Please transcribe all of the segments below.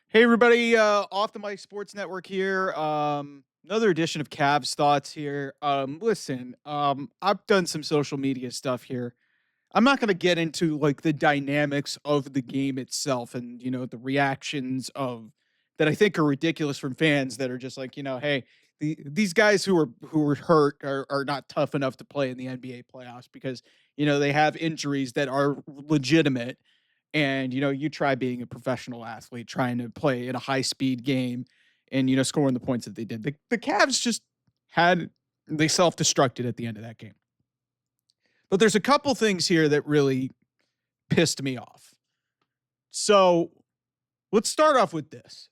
Hey everybody, off the Mike Sports Network here. Another edition of Cavs thoughts here. Listen, I've done some social media stuff here. I'm not going to get into like the dynamics of the game itself and the reactions of that I think are ridiculous from fans that are just like hey, these guys who are hurt are not tough enough to play in the NBA playoffs because they have injuries that are legitimate, and you try being a professional athlete trying to play in a high speed game and scoring the points that they did. The Cavs just had they self-destructed at the end of that game. But there's a couple things here that really pissed me off. So let's start off with this.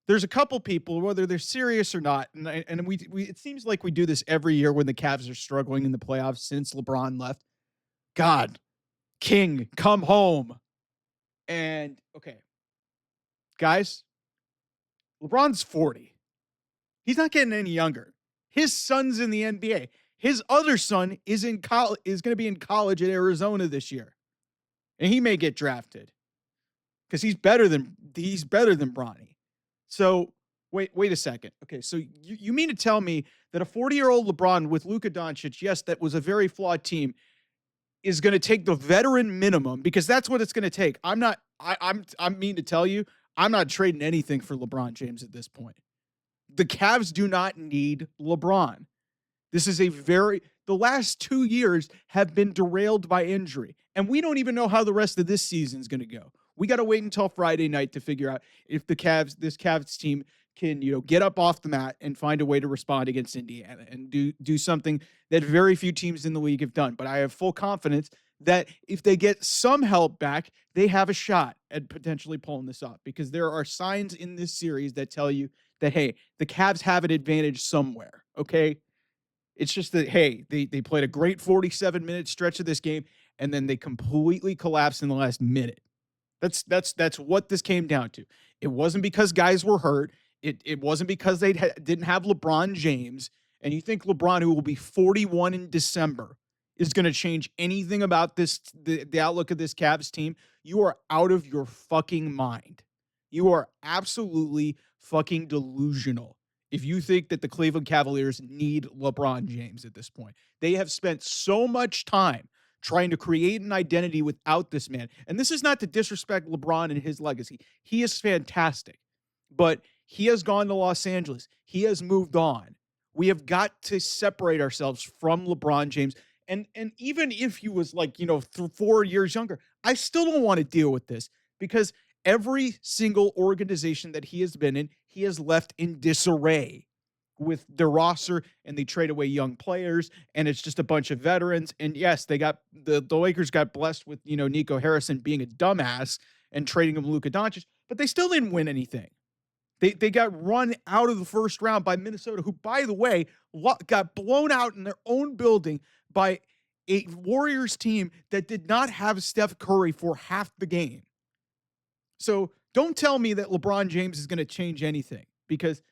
There's a couple people, whether they're serious or not, and we it seems like we do this every year when the Cavs are struggling in the playoffs since LeBron left. God, King, come home. And okay, guys, LeBron's 40. He's not getting any younger. His son's in the NBA. His other son is in college, is going to be in college at Arizona this year, and he may get drafted because he's better than Bronny. So wait a second. Okay, so you mean to tell me that a 40-year-old LeBron with Luka Doncic, yes, that was a very flawed team, is going to take the veteran minimum because that's what it's going to take. I'm mean to tell you, I'm not trading anything for LeBron James at this point. The Cavs do not need LeBron. This is the last 2 years have been derailed by injury. And we don't even know how the rest of this season is going to go. We got to wait until Friday night to figure out if this Cavs team can, get up off the mat and find a way to respond against Indiana and do something that very few teams in the league have done. But I have full confidence that if they get some help back, they have a shot at potentially pulling this off because there are signs in this series that tell you that, hey, the Cavs have an advantage somewhere. Okay. It's just that, hey, they played a great 47-minute stretch of this game, and then they completely collapsed in the last minute. That's what this came down to. It wasn't because guys were hurt. It wasn't because they didn't have LeBron James. And you think LeBron, who will be 41 in December, is going to change anything about the outlook of this Cavs team? You are out of your fucking mind. You are absolutely fucking delusional if you think that the Cleveland Cavaliers need LeBron James at this point. They have spent so much time trying to create an identity without this man. And this is not to disrespect LeBron and his legacy. He is fantastic, but he has gone to Los Angeles. He has moved on. We have got to separate ourselves from LeBron James. And even if he was like, 4 years younger, I still don't want to deal with this because every single organization that he has been in, he has left in disarray with their roster, and they trade away young players, and it's just a bunch of veterans. And yes, they got the Lakers got blessed with Nico Harrison being a dumbass and trading him Luka Doncic, but they still didn't win anything. They got run out of the first round by Minnesota, who, by the way, got blown out in their own building by a Warriors team that did not have Steph Curry for half the game. So don't tell me that LeBron James is going to change anything because,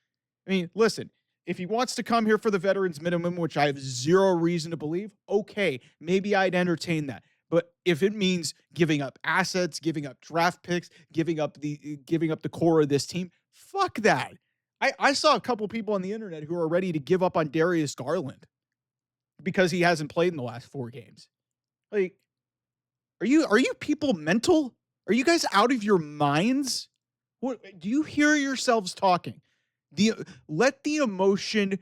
I mean, listen, if he wants to come here for the veterans minimum, which I have zero reason to believe, okay, maybe I'd entertain that. But if it means giving up assets, giving up draft picks, giving up the core of this team, fuck that. I saw a couple people on the internet who are ready to give up on Darius Garland because he hasn't played in the last 4 games. Like, are you people mental? Are you guys out of your minds? What do you hear yourselves talking? Let the emotion,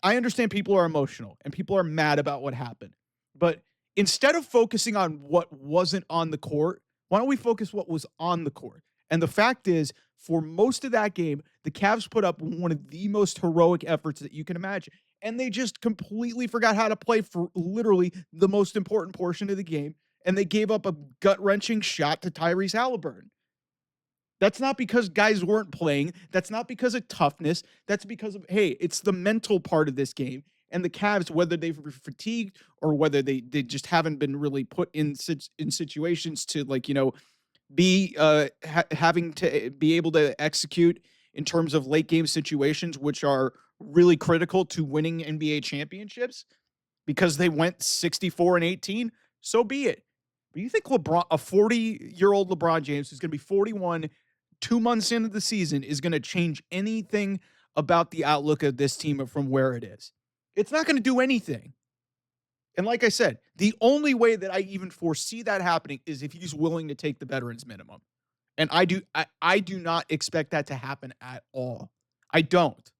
I understand people are emotional and people are mad about what happened. But instead of focusing on what wasn't on the court, why don't we focus what was on the court? And the fact is, for most of that game, the Cavs put up one of the most heroic efforts that you can imagine. And they just completely forgot how to play for literally the most important portion of the game. And they gave up a gut-wrenching shot to Tyrese Halliburton. That's not because guys weren't playing. That's not because of toughness. That's because of, hey, it's the mental part of this game. And the Cavs, whether they were fatigued or whether they just haven't been really put in situations to, like, be having to be able to execute in terms of late game situations, which are really critical to winning NBA championships because they went 64-18. So be it. But you think LeBron, a 40-year-old LeBron James, who's going to be 41 2 months into the season, is going to change anything about the outlook of this team from where it is? It's not going to do anything. And like I said, the only way that I even foresee that happening is if he's willing to take the veterans minimum. And I do not expect that to happen at all. I don't.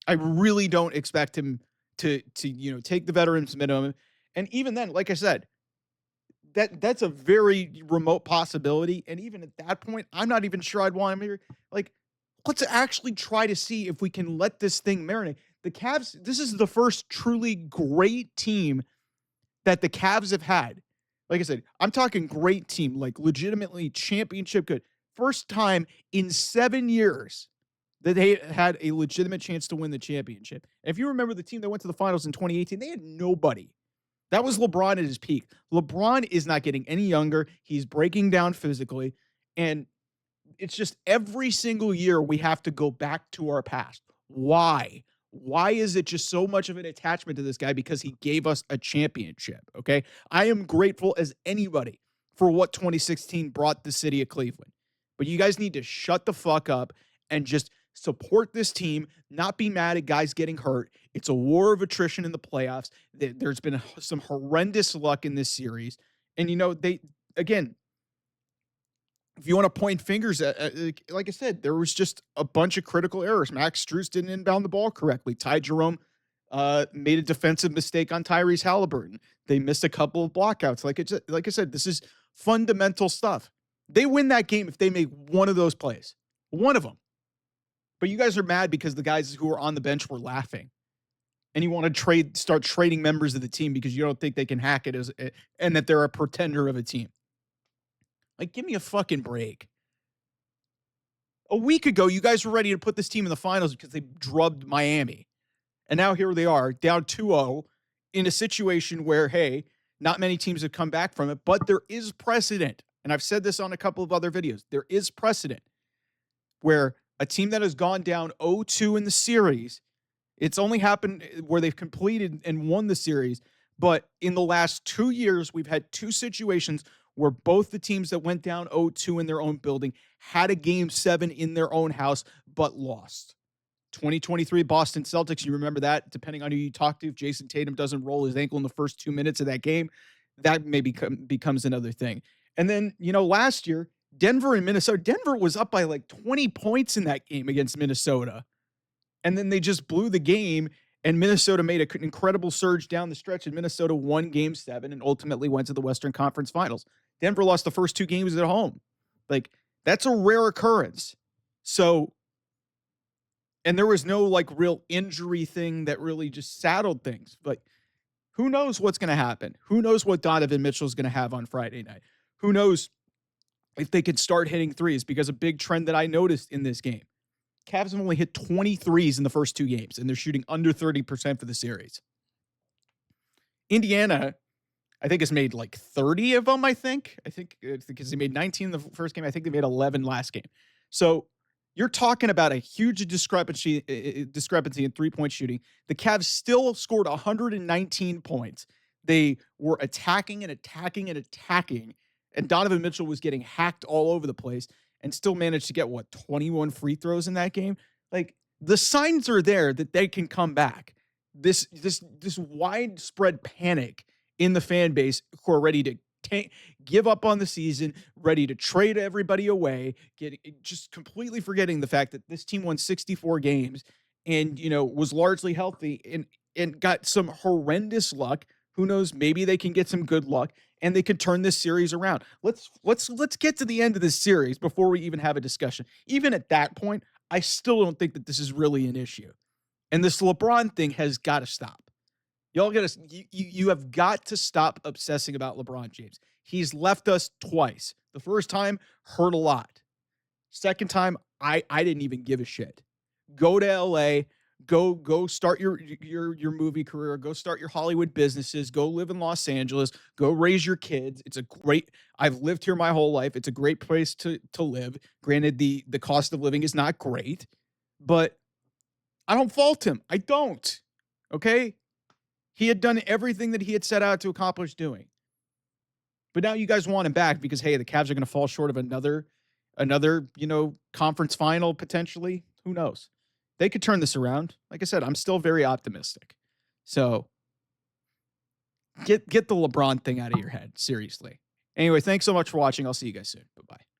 I really don't expect him to take the veterans minimum. And even then, like I said, that's a very remote possibility. And even at that point, I'm not even sure I'd want him here. Like, let's actually try to see if we can let this thing marinate. The Cavs, this is the first truly great team that the Cavs have had. Like I said, I'm talking great team, like legitimately championship good. First time in 7 years that they had a legitimate chance to win the championship. And if you remember the team that went to the finals in 2018, they had nobody. That was LeBron at his peak. LeBron is not getting any younger. He's breaking down physically. And it's just every single year we have to go back to our past. Why? Why is it just so much of an attachment to this guy? Because he gave us a championship. Okay. I am grateful as anybody for what 2016 brought the city of Cleveland. But you guys need to shut the fuck up and just support this team, not be mad at guys getting hurt. It's a war of attrition in the playoffs. There's been some horrendous luck in this series. And, again, if you want to point fingers at, like I said, there was just a bunch of critical errors. Max Strus didn't inbound the ball correctly. Ty Jerome made a defensive mistake on Tyrese Halliburton. They missed a couple of blockouts. Like I said, this is fundamental stuff. They win that game if they make one of those plays, one of them. But you guys are mad because the guys who were on the bench were laughing, and you want to start trading members of the team because you don't think they can hack it and that they're a pretender of a team. Like, give me a fucking break. A week ago, you guys were ready to put this team in the finals because they drubbed Miami. And now here they are, down 2-0 in a situation where, hey, not many teams have come back from it, but there is precedent. And I've said this on a couple of other videos. There is precedent where a team that has gone down 0-2 in the series, it's only happened where they've completed and won the series. But in the last 2 years, we've had two situations where both the teams that went down 0-2 in their own building had a game 7 in their own house, but lost. 2023 Boston Celtics, you remember that, depending on who you talk to, if Jason Tatum doesn't roll his ankle in the first 2 minutes of that game, that maybe becomes another thing. And then, last year, Denver and Minnesota, Denver was up by like 20 points in that game against Minnesota. And then they just blew the game, and Minnesota made an incredible surge down the stretch, and Minnesota won game 7 and ultimately went to the Western Conference Finals. Denver lost the first 2 games at home. Like, that's a rare occurrence. So, and there was no like real injury thing that really just saddled things. But who knows what's going to happen? Who knows what Donovan Mitchell is going to have on Friday night? Who knows if they could start hitting threes? Because a big trend that I noticed in this game, Cavs have only hit 23s in the first 2 games, and they're shooting under 30% for the series. Indiana, I think, has made like 30 of them, I think because they made 19 in the first game. I think they made 11 last game. So you're talking about a huge discrepancy in three-point shooting. The Cavs still scored 119 points. They were attacking and attacking and attacking, and Donovan Mitchell was getting hacked all over the place and still managed to get, 21 free throws in that game? Like, the signs are there that they can come back. This widespread panic in the fan base who are ready to give up on the season, ready to trade everybody away, just completely forgetting the fact that this team won 64 games and, was largely healthy and got some horrendous luck. Who knows? Maybe they can get some good luck and they can turn this series around. Let's get to the end of this series before we even have a discussion. Even at that point, I still don't think that this is really an issue. And this LeBron thing has got to stop. You have got to stop obsessing about LeBron James. He's left us twice. The first time hurt a lot. Second time, I didn't even give a shit. Go to LA, go start your movie career, go start your Hollywood businesses, go live in Los Angeles, go raise your kids. I've lived here my whole life. It's a great place to live. Granted, the cost of living is not great, but I don't fault him. I don't. Okay? He had done everything that he had set out to accomplish doing. But now you guys want him back because hey, the Cavs are going to fall short of another conference final potentially. Who knows? They could turn this around. Like I said, I'm still very optimistic. So get the LeBron thing out of your head. Seriously. Anyway, thanks so much for watching. I'll see you guys soon. Bye bye.